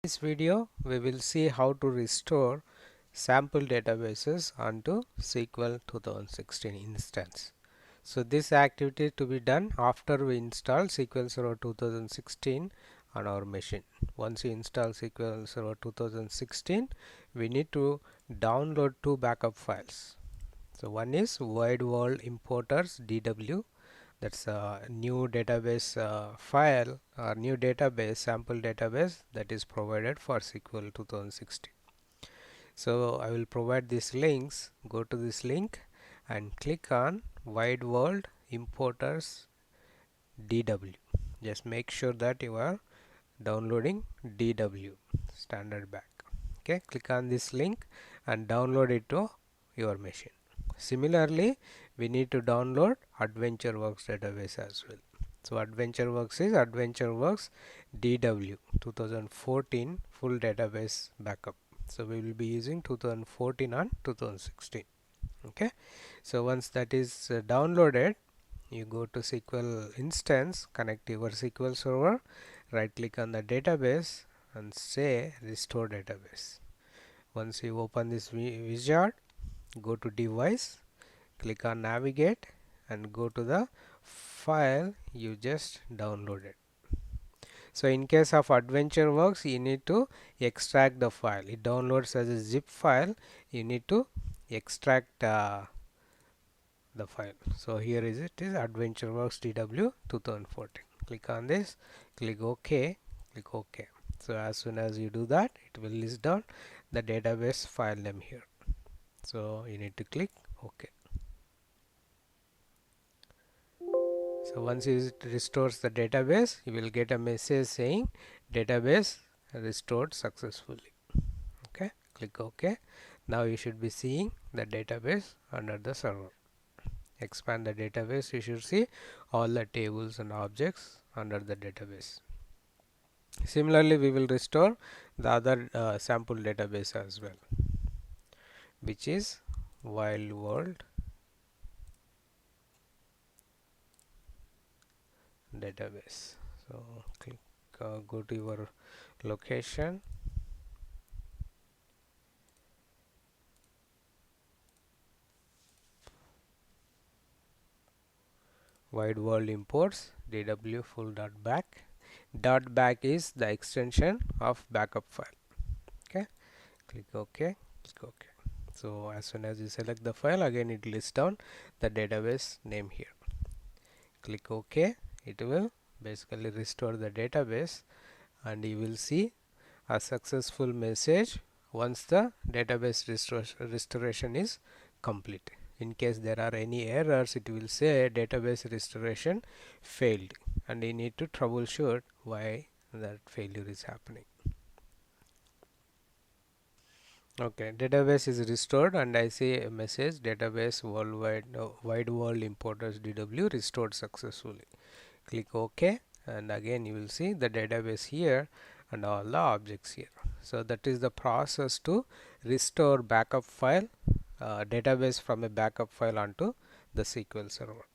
This video we will see how to restore sample databases onto SQL 2016 instance. So this activity to be done after we install SQL Server 2016 on our machine. Once you install SQL Server 2016, we need to download two backup files. So one is Wide World Importers DW, that's a new database file or new database, sample database that is provided for SQL 2016. So I will provide these links. Go to this link and click on Wide World Importers DW. Just make sure that you are downloading DW standard back. Okay, click on this link and download it to your machine. Similarly, we need to download AdventureWorks database as well. So AdventureWorks is AdventureWorks DW 2014 full database backup. So we will be using 2014 and 2016. Okay, so once that is downloaded, you go to SQL instance, connect your SQL server, right click on the database and say restore database. Once you open this wizard, go to device, click on navigate and go to the file you just downloaded. So in case of AdventureWorks, you need to extract the file. It downloads as a zip file. You need to extract the file. So here is AdventureWorks DW 2014. Click on this, click OK, click OK. So as soon as you do that, it will list down the database file name here. So you need to click OK. So once it restores the database, you will get a message saying database restored successfully. Okay, click OK. Now you should be seeing the database under the server. Expand the database, you should see all the tables and objects under the database. Similarly, we will restore the other sample database as well, which is Wild World database. So click go to your location, Wide World Imports DW full dot back. Dot back is the extension of backup file. Okay, click OK, click OK. So as soon as you select the file, again it lists down the database name here. Click OK. It will basically restore the database and you will see a successful message once the database restoration is complete. In case there are any errors, it will say database restoration failed and you need to troubleshoot why that failure is happening. Okay, database is restored and I see a message database wide world importers DW restored successfully. Click OK and again you will see the database here and all the objects here. So that is the process to restore backup file database from a backup file onto the SQL server.